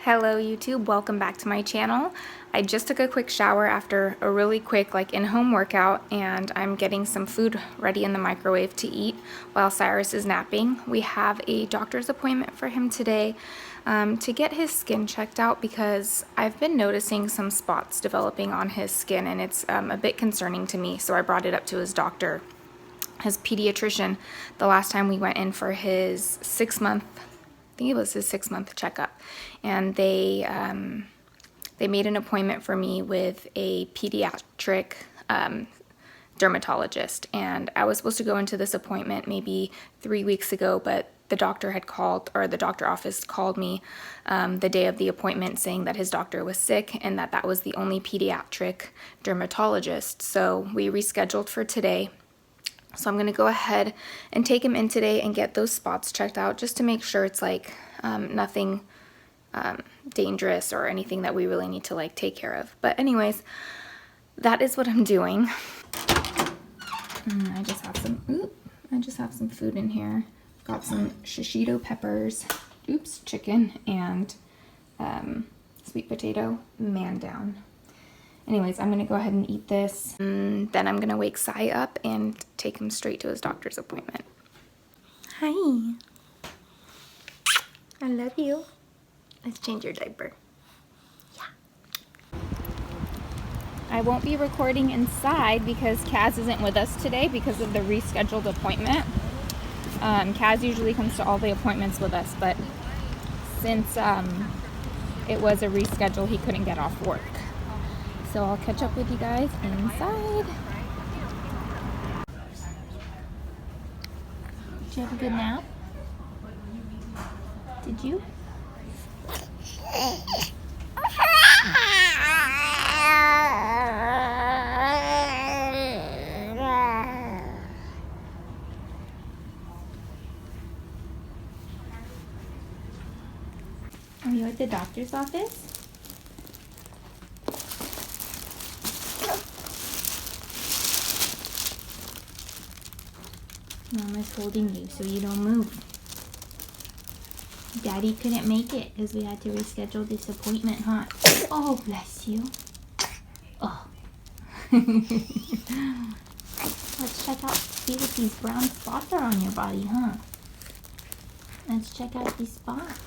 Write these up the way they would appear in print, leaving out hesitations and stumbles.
Hello YouTube, welcome back to my channel. I just took a quick shower after a really quick in-home workout, and I'm getting some food ready in the microwave to eat while Cyrus is napping. We have a doctor's appointment for him today to get his skin checked out because I've been noticing some spots developing on his skin, and it's a bit concerning to me, so I brought it up to his doctor, his pediatrician, the last time we went in for his 6-month, I think it was his 6-month checkup, and they made an appointment for me with a pediatric dermatologist, and I was supposed to go into this appointment maybe 3 weeks ago, but the doctor had called, or the doctor office called me the day of the appointment saying that his doctor was sick and that was the only pediatric dermatologist. So we rescheduled for today. So I'm going to go ahead and take him in today and get those spots checked out just to make sure it's nothing dangerous or anything that we really need to take care of. But anyways, that is what I'm doing. I just have some food in here. Got some shishito peppers, chicken, and sweet potato man down. Anyways, I'm going to go ahead and eat this. And then I'm going to wake Sai up and take him straight to his doctor's appointment. Hi. I love you. Let's change your diaper. Yeah. I won't be recording inside because Kaz isn't with us today because of the rescheduled appointment. Kaz usually comes to all the appointments with us, but since it was a reschedule, he couldn't get off work. So I'll catch up with you guys inside. Did you have a good nap? Did you? Are you at the doctor's office? Mama's holding you so you don't move. Daddy couldn't make it because we had to reschedule this appointment, huh? Oh, bless you. Oh. Let's check out, see what these brown spots are on your body, huh? Let's check out these spots.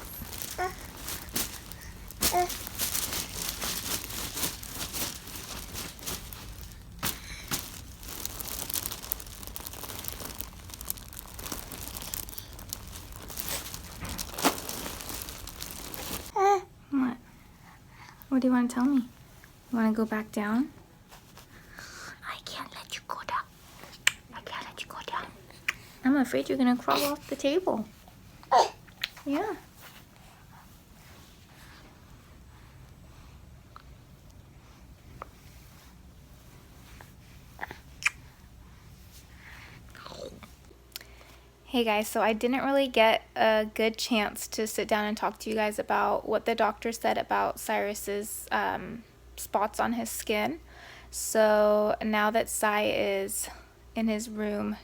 What do you want to tell me? You want to go back down? I can't let you go down. I can't let you go down. I'm afraid you're going to crawl off the table. Yeah. Hey guys, so I didn't really get a good chance to sit down and talk to you guys about what the doctor said about Cyrus's spots on his skin. So now that Sai is in his room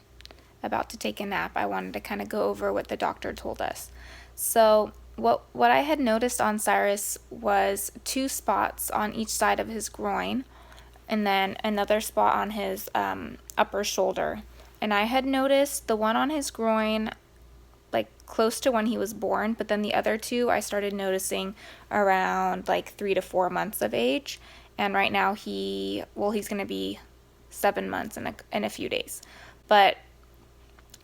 about to take a nap, I wanted to kind of go over what the doctor told us. So what I had noticed on Cyrus was 2 spots on each side of his groin, and then another spot on his upper shoulder. And I had noticed the one on his groin close to when he was born, but then the other 2 I started noticing around 3 to 4 months of age. And right now he's going to be 7 months in a few days. But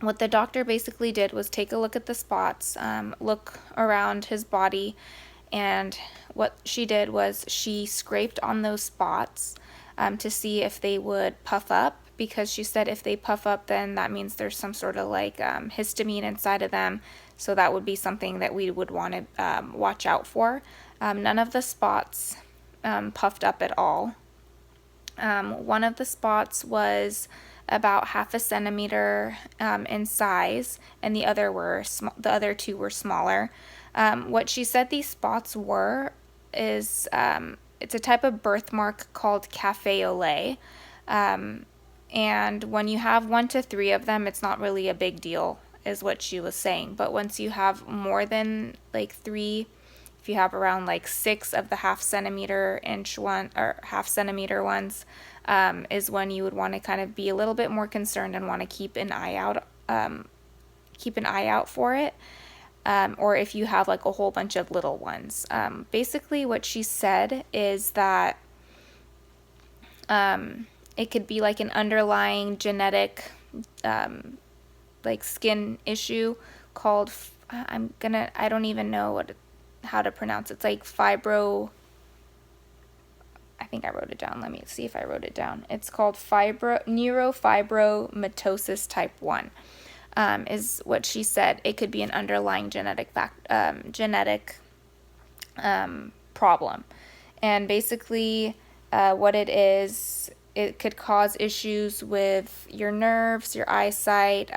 what the doctor basically did was take a look at the spots, look around his body, and what she did was she scraped on those spots to see if they would puff up, because she said if they puff up, then that means there's some sort of histamine inside of them, so that would be something that we would want to watch out for. None of the spots puffed up at all. One of the spots was about 1/2 centimeter in size, and the other 2 were smaller. What she said these spots were is it's a type of birthmark called cafe au lait. And when you have 1 to 3 of them, it's not really a big deal, is what she was saying. But once you have more than 3 if you have around like 6 of the half-centimeter-inch one or half-centimeter ones, is when you would want to kind of be a little bit more concerned and want to keep an eye out for it. Or if you have like a whole bunch of little ones. Basically, what she said is that it could be like an underlying genetic like skin issue called I don't even know how to pronounce it. It's like I think I wrote it down. Let me see if I wrote it down. It's called neurofibromatosis type 1. Is what she said. It could be an underlying genetic problem. And basically what it is, it could cause issues with your nerves, your eyesight,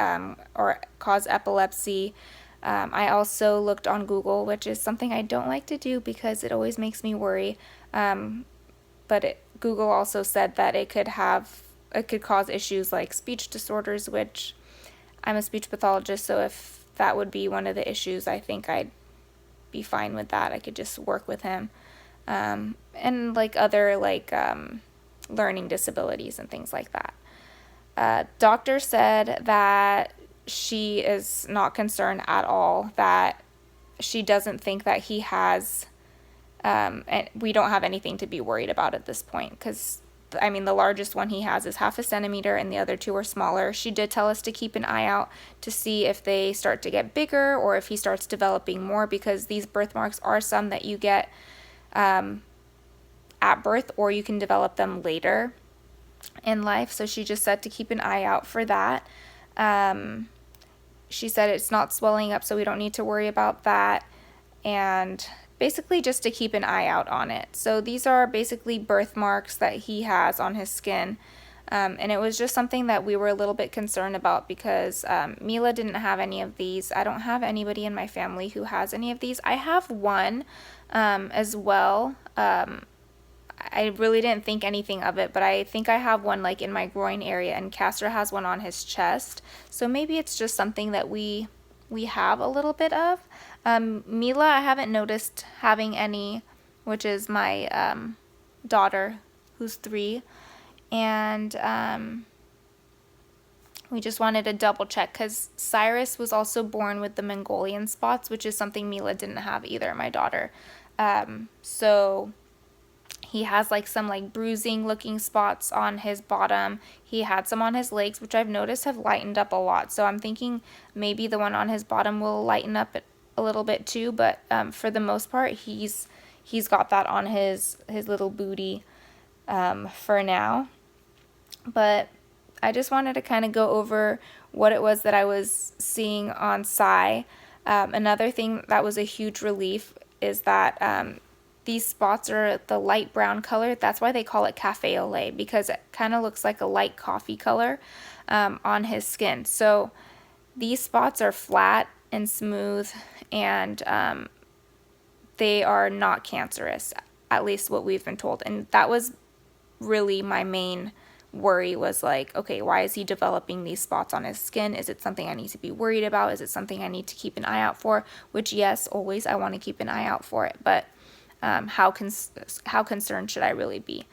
or cause epilepsy. I also looked on Google, which is something I don't like to do because it always makes me worry. But Google also said that it could cause issues like speech disorders, which I'm a speech pathologist, so if that would be one of the issues, I think I'd be fine with that. I could just work with him. And like other learning disabilities and things like that. Doctor said that she is not concerned at all, that she doesn't think that he has, and we don't have anything to be worried about at this point, because I mean, the largest one he has is half a centimeter and the other 2 are smaller. She did tell us to keep an eye out to see if they start to get bigger or if he starts developing more, because these birthmarks are some that you get at birth, or you can develop them later in life. So she just said to keep an eye out for that. She said it's not swelling up, so we don't need to worry about that. And basically just to keep an eye out on it. So these are basically birthmarks that he has on his skin. And it was just something that we were a little bit concerned about because Mila didn't have any of these. I don't have anybody in my family who has any of these. I have one as well. I really didn't think anything of it, but I think I have one like in my groin area, and Castor has one on his chest. So maybe it's just something that we have a little bit of. Mila, I haven't noticed having any, which is my daughter, who's 3. And we just wanted to double check because Cyrus was also born with the Mongolian spots, which is something Mila didn't have either, my daughter. So he has like some like bruising looking spots on his bottom. He had some on his legs, which I've noticed have lightened up a lot. So I'm thinking maybe the one on his bottom will lighten up a little bit too. But for the most part, he's got that on his little booty for now. But I just wanted to kind of go over what it was that I was seeing on Sai. Another thing that was a huge relief is that these spots are the light brown color. That's why they call it cafe au lait, because it kind of looks like a light coffee color on his skin. So these spots are flat and smooth, and they are not cancerous, at least what we've been told. And that was really my main worry, was like, okay, why is he developing these spots on his skin? Is it something I need to be worried about? Is it something I need to keep an eye out for? Which, yes, always I want to keep an eye out for it, but how concerned should I really be?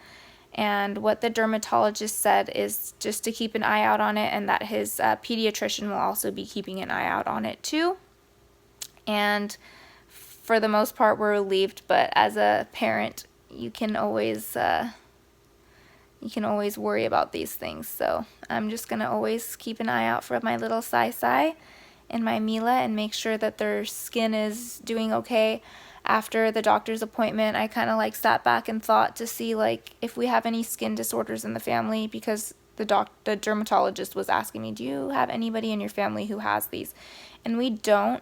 And what the dermatologist said is just to keep an eye out on it, and that his pediatrician will also be keeping an eye out on it too. And for the most part, we're relieved, but as a parent, you can always worry about these things. So I'm just going to always keep an eye out for my little Sai and my Mila and make sure that their skin is doing okay. After the doctor's appointment, I kind of like sat back and thought to see like if we have any skin disorders in the family, because the dermatologist was asking me, do you have anybody in your family who has these? And we don't,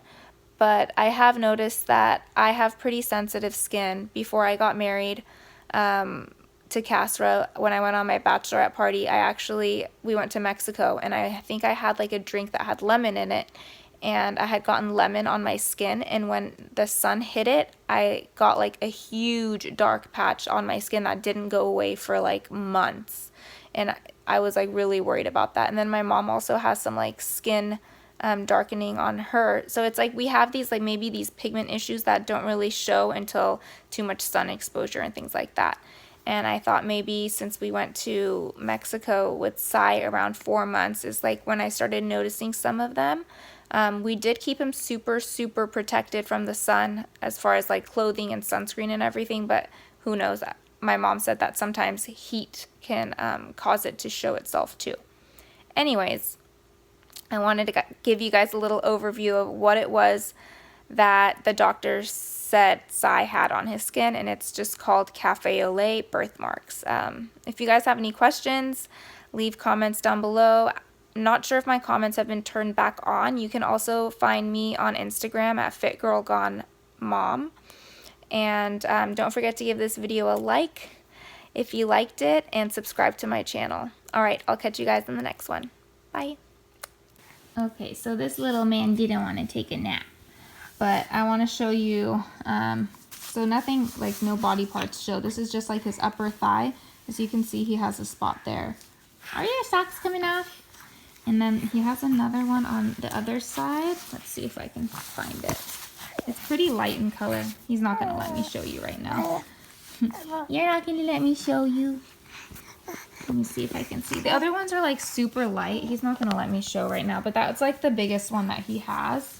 but I have noticed that I have pretty sensitive skin. Before I got married to Castra, when I went on my bachelorette party, we went to Mexico, and I think I had like a drink that had lemon in it, and I had gotten lemon on my skin, and when the sun hit it, I got like a huge dark patch on my skin that didn't go away for like months, and I was like really worried about that. And then my mom also has some like skin darkening on her. So it's like we have these, like, maybe these pigment issues that don't really show until too much sun exposure and things like that. And I thought maybe since we went to Mexico with Sai around 4 months is like when I started noticing some of them. We did keep him super, super protected from the sun as far as like clothing and sunscreen and everything, but who knows? My mom said that sometimes heat can cause it to show itself too. Anyways, I wanted to give you guys a little overview of what it was that the doctor said Sai had on his skin, and it's just called cafe au lait birthmarks. If you guys have any questions, leave comments down below. I'm not sure if my comments have been turned back on. You can also find me on Instagram at fitgirlgonemom. And don't forget to give this video a like if you liked it, and subscribe to my channel. Alright, I'll catch you guys in the next one. Bye. Okay, so this little man didn't want to take a nap, but I want to show you, so nothing, like no body parts show. This is just like his upper thigh. As you can see, he has a spot there. Are your socks coming off? And then he has another one on the other side. Let's see if I can find it. It's pretty light in color. He's not going to let me show you right now. You're not going to let me show you. Let me see if I can see. The other ones are like super light. He's not going to let me show right now, but that's like the biggest one that he has.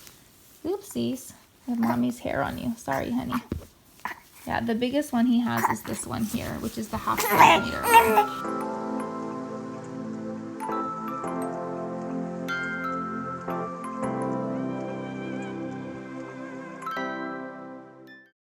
Oopsies. I have mommy's hair on you. Sorry, honey. Yeah, the biggest one he has is this one here, which is the 1/2 centimeter.